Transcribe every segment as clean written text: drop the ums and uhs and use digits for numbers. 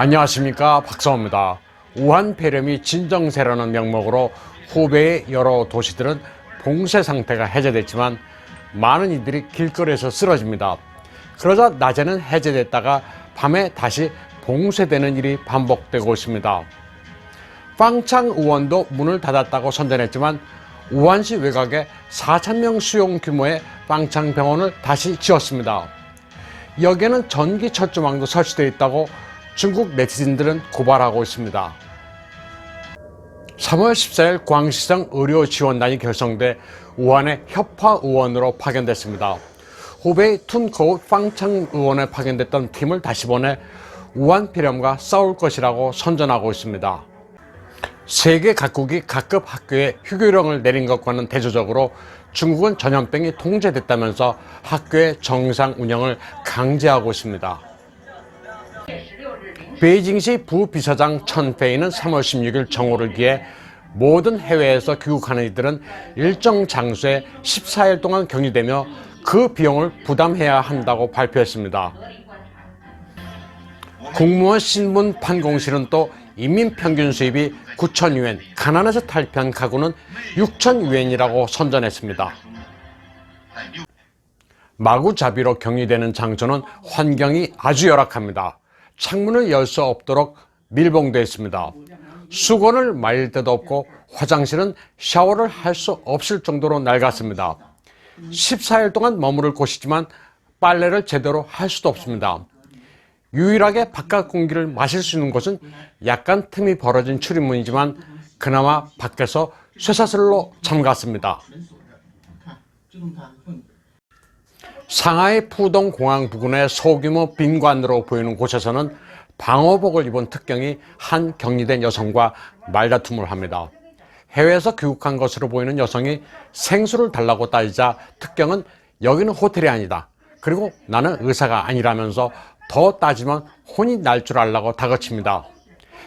안녕하십니까, 박사호입니다. 우한 폐렴이 진정세라는 명목으로 후베이의 여러 도시들은 봉쇄 상태가 해제됐지만 많은 이들이 길거리에서 쓰러집니다. 그러자 낮에는 해제됐다가 밤에 다시 봉쇄되는 일이 반복되고 있습니다. 빵창 의원도 문을 닫았다고 선전했지만 우한시 외곽에 4,000명 수용 규모의 빵창 병원을 다시 지었습니다. 여기에는 전기 철조망도 설치되어 있다고 중국 네티즌들은 고발하고 있습니다. 3월 14일 광시성 의료지원단이 결성돼 우한의 협화 의원으로 파견됐습니다. 후베이 툰커우 빵창 의원에 파견됐던 팀을 다시 보내 우한 폐렴과 싸울 것이라고 선전하고 있습니다. 세계 각국이 각급 학교에 휴교령을 내린 것과는 대조적으로 중국은 전염병이 통제됐다면서 학교의 정상 운영을 강제하고 있습니다. 베이징시 부비서장 천페이는 3월 16일 정오를 기해 모든 해외에서 귀국하는 이들은 일정 장소에 14일 동안 격리되며 그 비용을 부담해야 한다고 발표했습니다. 국무원 신문 판공실은 또 인민 평균 수입이 9,000유엔, 가난에서 탈피한 가구는 6,000유엔이라고 선전했습니다. 마구잡이로 격리되는 장소는 환경이 아주 열악합니다. 창문을 열 수 없도록 밀봉되어 있습니다. 수건을 말릴 데도 없고 화장실은 샤워를 할 수 없을 정도로 낡았습니다. 14일 동안 머무를 곳이지만 빨래를 제대로 할 수도 없습니다. 유일하게 바깥 공기를 마실 수 있는 곳은 약간 틈이 벌어진 출입문이지만 그나마 밖에서 쇠사슬로 잠갔습니다. 상하이 푸동 공항 부근의 소규모 빈관으로 보이는 곳에서는 방호복을 입은 특경이 한 격리된 여성과 말다툼을 합니다. 해외에서 귀국한 것으로 보이는 여성이 생수를 달라고 따지자 특경은 여기는 호텔이 아니다. 그리고 나는 의사가 아니라면서 더 따지면 혼이 날 줄 알라고 다그칩니다.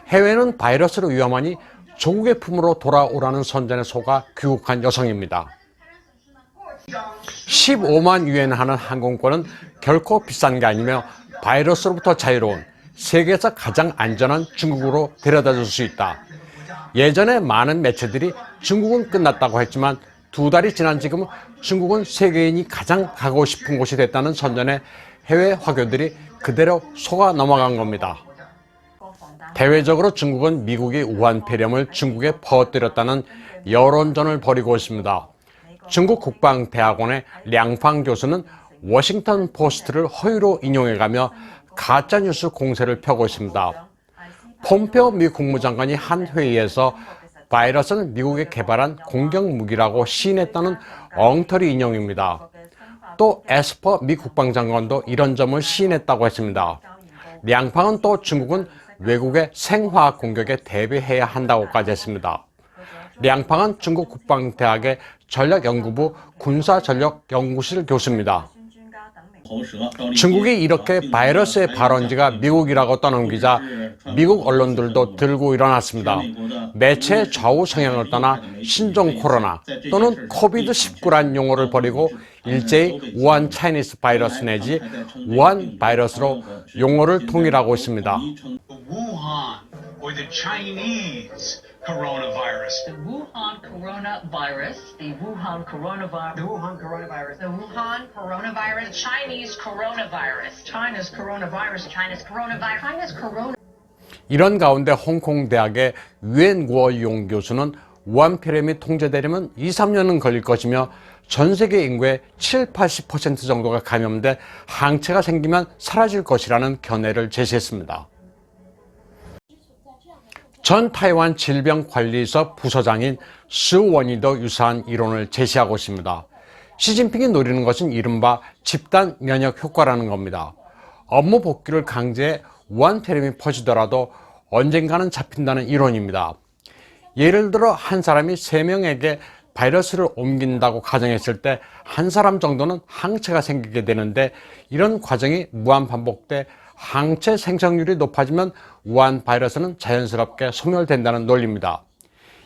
해외는 바이러스로 위험하니 조국의 품으로 돌아오라는 선전에 속아 귀국한 여성입니다. 15만 유엔 하는 항공권은 결코 비싼 게 아니며 바이러스로부터 자유로운 세계에서 가장 안전한 중국으로 데려다 줄 수 있다. 예전에 많은 매체들이 중국은 끝났다고 했지만 2달이 지난 지금 중국은 세계인이 가장 가고 싶은 곳이 됐다는 선전에 해외 화교들이 그대로 속아 넘어간 겁니다. 대외적으로 중국은 미국이 우한 폐렴을 중국에 퍼뜨렸다는 여론전을 벌이고 있습니다. 중국 국방대학원의 량팡 교수는 워싱턴 포스트를 허위로 인용해가며 가짜뉴스 공세를 펴고 있습니다. 폼페오 미 국무장관이 한 회의에서 바이러스는 미국이 개발한 공격무기라고 시인했다는 엉터리 인용입니다. 또 에스퍼 미 국방장관도 이런 점을 시인했다고 했습니다. 량팡은 또 중국은 외국의 생화학 공격에 대비해야 한다고까지 했습니다. 량팡은 중국 국방대학의 전략연구부 군사전력연구실 교수입니다. 중국이 이렇게 바이러스의 발원지가 미국이라고 떠넘기자 미국 언론들도 들고 일어났습니다. 매체의 좌우 성향을 떠나 신종 코로나 또는 코비드19란 용어를 버리고 일제히 우한 차이니스 바이러스 내지 우한 바이러스로 용어를 통일하고 있습니다. Coronavirus. The Wuhan coronavirus. The Wuhan coronavirus. The Wuhan coronavirus. The Wuhan coronavirus. The Chinese coronavirus. China's coronavirus. China's coronavirus. China's corona. 이런 가운데 홍콩 대학의 유엔구어용 교수는 우한 폐렴이 통제되려면 2~3년은 걸릴 것이며 전 세계 인구의 70~80% 정도가 감염돼 항체가 생기면 사라질 것이라는 견해를 제시했습니다. 전 타이완 질병관리서 부서장인 스원이도 유사한 이론을 제시하고 있습니다. 시진핑이 노리는 것은 이른바 집단 면역 효과라는 겁니다. 업무 복귀를 강제해 우한 폐렴이 퍼지더라도 언젠가는 잡힌다는 이론입니다. 예를 들어 한 사람이 3명에게 바이러스를 옮긴다고 가정했을 때 한 사람 정도는 항체가 생기게 되는데 이런 과정이 무한 반복돼 항체 생성률이 높아지면 우한 바이러스는 자연스럽게 소멸된다는 논리입니다.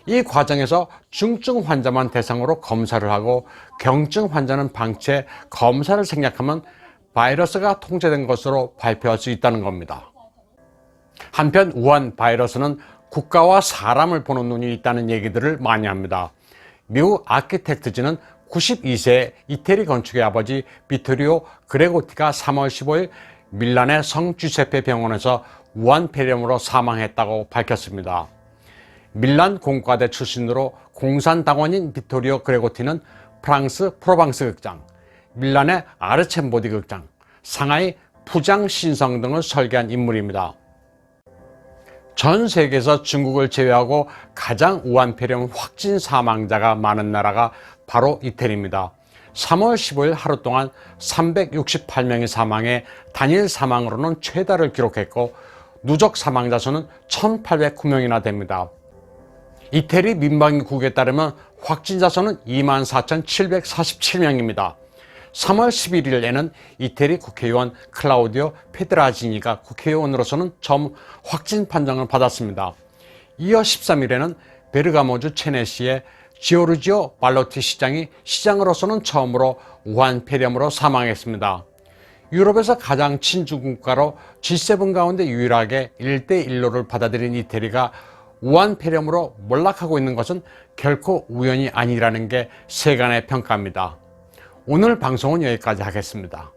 이 과정에서 중증 환자만 대상으로 검사를 하고 경증 환자는 방치해 검사를 생략하면 바이러스가 통제된 것으로 발표할 수 있다는 겁니다. 한편 우한 바이러스는 국가와 사람을 보는 눈이 있다는 얘기들을 많이 합니다. 미국 아키텍트지는 92세 이태리 건축의 아버지 비토리오 그레고티가 3월 15일 밀란의 성 주세페 병원에서 우한 폐렴으로 사망했다고 밝혔습니다. 밀란 공과대 출신으로 공산당원인 비토리오 그레고티는 프랑스 프로방스 극장, 밀란의 아르쳔보디 극장, 상하이 푸장 신성 등을 설계한 인물입니다. 전 세계에서 중국을 제외하고 가장 우한 폐렴 확진 사망자가 많은 나라가 바로 이태리입니다. 3월 15일 하루 동안 368명이 사망해 단일 사망으로는 최다를 기록했고 누적 사망자 수는 1,809명이나 됩니다. 이태리 민방위국에 따르면 확진자 수는 24,747명입니다. 3월 11일에는 이태리 국회의원 클라우디오 페드라지니가 국회의원으로서는 처음 확진 판정을 받았습니다. 이어 13일에는 베르가모주 체네시의 지오르지오 발로티 시장이 시장으로서는 처음으로 우한 폐렴으로 사망했습니다. 유럽에서 가장 친중국 국가로 G7 가운데 유일하게 1대1로를 받아들인 이태리가 우한 폐렴으로 몰락하고 있는 것은 결코 우연이 아니라는 게 세간의 평가입니다. 오늘 방송은 여기까지 하겠습니다.